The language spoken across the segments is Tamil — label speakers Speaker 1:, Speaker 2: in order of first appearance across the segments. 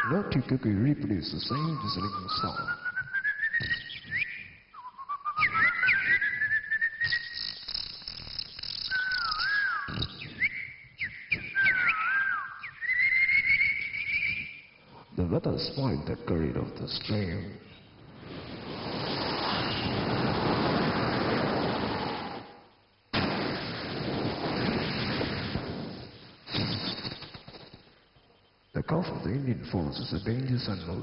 Speaker 1: Naughty Cookie reproduced the same whistling sound. The weather spoiled the current of the stream. The cough of the Indian force is a dangerous animal.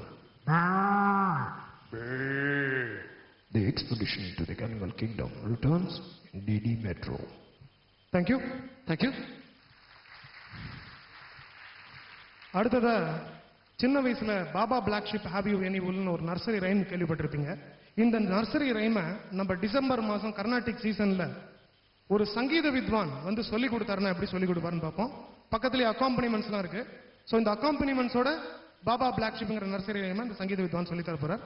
Speaker 1: The expedition to the animal kingdom returns in DD Metro.
Speaker 2: Thank you.
Speaker 3: Thank you.
Speaker 2: அடுத்ததா சின்ன வயசுல baa baa black sheep have you any வுல்னு ஒரு நர்சரி ரைம் கேள்விப்பட்டிருப்பீங்க. இந்த நர்சரி ரைமை நம்ம டிசம்பர் மாதம் கர்நாடிக் சீசன்ல ஒரு சங்கீத வித்வான் வந்து சொல்லி கொடுத்தாருன்னா எப்படி சொல்லி கொடுப்பாருன்னு பார்ப்போம். பக்கத்துலேயே அக்காம்பனிமெண்ட்ஸ்லாம் இருக்கு. ஸோ இந்த அக்காம்பனிமெண்ட்ஸோட பாபா பிளாக் ஷிப்ங்கிற நர்சரி ரைமை இந்த சங்கீத வித்வான் சொல்லி தர போறார்.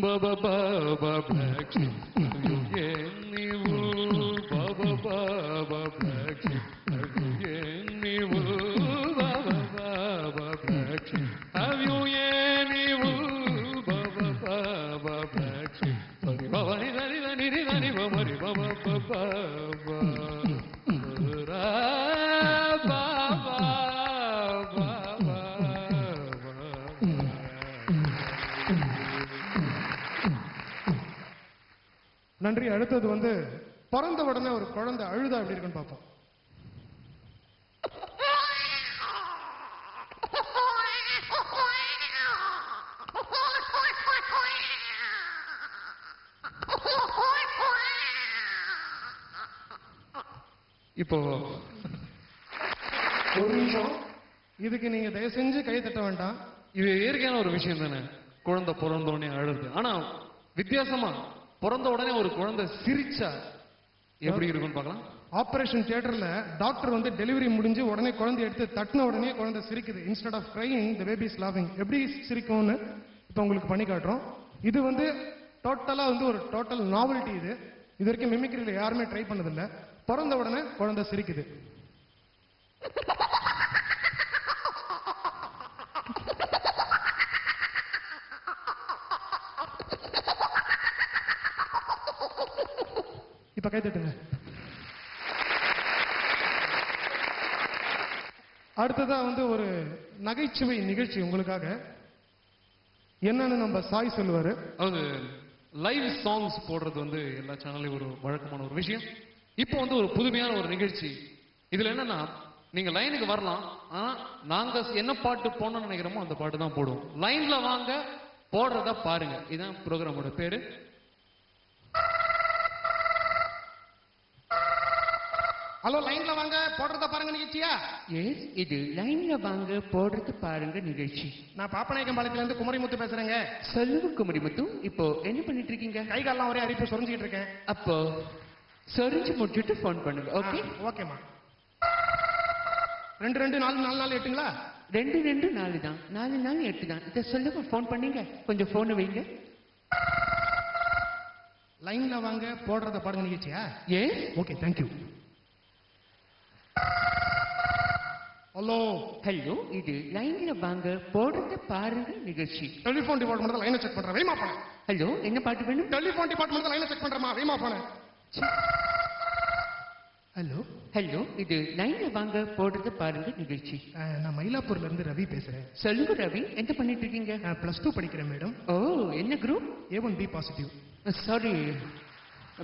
Speaker 3: Baba Baba Black Sheep, you get me wool. Baba Baba Black Sheep, you get me wool. Baba Baba Black Sheep, have you any wool? Baba Baba Black Sheep, Baba Baba Baba Baba Baba.
Speaker 2: நன்றி. அடுத்தது வந்து பிறந்த உடனே ஒரு குழந்தை அழுதா எப்படி இருக்குன்னு பார்ப்போம்.
Speaker 3: இப்போ
Speaker 2: ஒரு நிமிஷம், இதுக்கு நீங்க தயவு செஞ்சு கை தட்ட வேண்டாம்.
Speaker 3: இது இயற்கையான ஒரு விஷயம் தானே, குழந்தை பிறந்த உடனே அழுது. ஆனா வித்தியாசமா பிறந்த உடனே ஒரு குழந்தை சிரிச்சா எப்படி இருக்கும்னு பார்க்கலாம்.
Speaker 2: ஆபரேஷன் தியேட்டர்ல டாக்டர் வந்து டெலிவரி முடிஞ்சு உடனே குழந்தை எடுத்து தட்டின உடனே குழந்தை சிரிக்குது. Instead of crying the baby is லாஃபிங். எப்படி சிரிக்கும்னு இப்போ உங்களுக்கு பண்ணி காட்டுறோம். இது வந்து டோட்டலா வந்து ஒரு டோட்டல் நாவல்ட்டி. இது வரைக்கும் மிமிக்ரியில யாருமே ட்ரை பண்ணதில்லை. பிறந்த உடனே குழந்தை சிரிக்குது. இப்ப கை தட்டுங்க. அடுத்ததா வந்து ஒரு நகைச்சுவை நிகழ்ச்சி உங்களுக்காக. என்னன்னு நம்ம சாய் சொல்லுவாரு.
Speaker 3: அதாவது லைவ் சாங்ஸ் போடுறது வந்து எல்லா சேனல்லையும் ஒரு வழக்கமான ஒரு விஷயம். இப்போ வந்து ஒரு புதுமையான ஒரு நிகழ்ச்சி. இதுல என்னன்னா, நீங்க லைனுக்கு வரலாம், ஆனா நாங்க என்ன பாட்டு போடணும்னு நினைக்கிறோமோ அந்த பாட்டு தான் போடுவோம். லைன்ல வாங்க, போடுறத பாருங்க. இதுதான் ப்ரோக்ராமோட பேரு.
Speaker 2: ஹலோ, லைன்ல வாங்க, போடுறத பாருங்க நிகழ்ச்சியா?
Speaker 4: எஸ், இது லைன்ல வாங்க போடுறது பாருங்க நிகழ்ச்சி.
Speaker 2: நான் பாப்பநாயக்கம்பாளையத்துல இருந்து குமரிமுத்து பேசுறேங்க.
Speaker 4: சொல்லுங்க குமரிமுத்து, இப்போ என்ன பண்ணிட்டு இருக்கீங்க?
Speaker 2: கை காலெல்லாம் ஒரே அரிப்பு, சொரிஞ்சுக்கிட்டு இருக்கேன்.
Speaker 4: அப்போ சொரிஞ்சு முடிச்சுட்டு ஃபோன் பண்ணுங்க. ஓகே
Speaker 2: ஓகேம்மா. 2-2-4-4-4-8ங்களா?
Speaker 4: 2-2-4 தான், 4-4-8 தான். இதை சொல்லுங்க, ஃபோன் பண்ணீங்க. கொஞ்சம் போனை வைங்க.
Speaker 2: லைன்ல வாங்க, போடுறத பாருங்க நிகழ்ச்சியா?
Speaker 4: Yes.
Speaker 2: Okay, thank you. Hello
Speaker 4: hello, இது லைன்ல வாங்க போடுறது பாருங்க நிகழ்ச்சி.
Speaker 2: டெலிபோன் டிபார்ட்மெண்ட் லைனை செக் பண்றேன், வைமா போன.
Speaker 4: ஹலோ, என்ன பாட்டு வேணும்?
Speaker 2: டெலிபோன் டிபார்ட்மெண்ட் லைனை செக் பண்றேமா, வைமா போன. ஹலோ
Speaker 4: ஹலோ, இது லைன்ல வாங்க போடுறது பாருங்க நிகழ்ச்சி.
Speaker 2: நான் மயிலாப்பூர்ல இருந்து ரவி பேசுறேன்.
Speaker 4: சொல்லுங்க ரவி, என்ன பண்ணிட்டு இருக்கீங்க?
Speaker 2: +2 படிக்கிறேன் மேடம்.
Speaker 4: ஓ, என்ன group?
Speaker 2: A1B positive.
Speaker 4: Sorry,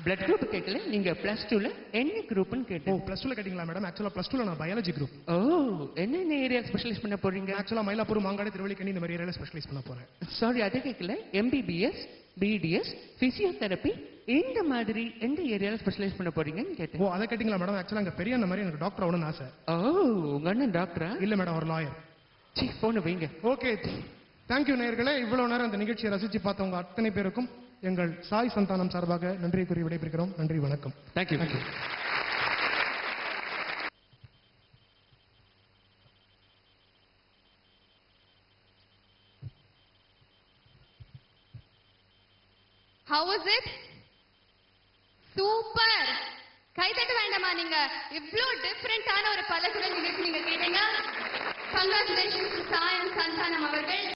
Speaker 4: blood group கேட்கல. நீங்க +2ல என்ன குரூப்னு கேட்டேன்.
Speaker 2: ஓ, +2ல கேட்டீங்களா மேடம்? ஆக்சுவலா +2ல நான் பயாலஜி குரூப்.
Speaker 4: ஓ, என்ன ஏரியா ஸ்பெஷலைஸ் பண்ண போறீங்க?
Speaker 2: ஆக்சுவலா மயிலாப்பூர், மாங்காடு, திருவள்ளிக்கேணி இந்த மாதிரி ஏரியால ஸ்பெஷலைஸ் பண்ண போறேன்.
Speaker 4: சாரி, அதை கேட்கல. MBBS, BDS, பிசியோதெரபி இந்த மாதிரி எந்த ஏரியால ஸ்பெஷலைஸ் பண்ண போறீங்கன்னு கேட்டேன்.
Speaker 2: ஓ, அதை கேட்டீங்களா மேடம்? ஆக்சுவலா அங்க பெரிய அந்த மாதிரி எனக்கு டாக்டர் ஆகணும்னு ஆசை.
Speaker 4: ஓ, உங்க அண்ணன் டாக்டரா?
Speaker 2: இல்ல மேடம், ஒரு லாயர்.
Speaker 4: சீ, போன வைங்க.
Speaker 2: ஓகே, தேங்க்யூ நேயர்களே. இவ்வளவு நேரம் அந்த நிகழ்ச்சியை ரசிச்சு பார்த்தவங்க அத்தனை பேருக்கும் எங்கள் சாய் சந்தானம் சார்பாக நன்றி கூறி விடைபெறுகிறோம். நன்றி, வணக்கம்.
Speaker 3: Thank you.
Speaker 5: How was it? Super. கைதட்ட வேண்டாமா நீங்க? இவ்ளோ டிஃபரெண்டான ஒரு பலகுரல் நிகழ்ச்சி நீங்க கேட்டீங்க. Congratulations to Sai and Santanam அவர்கள்.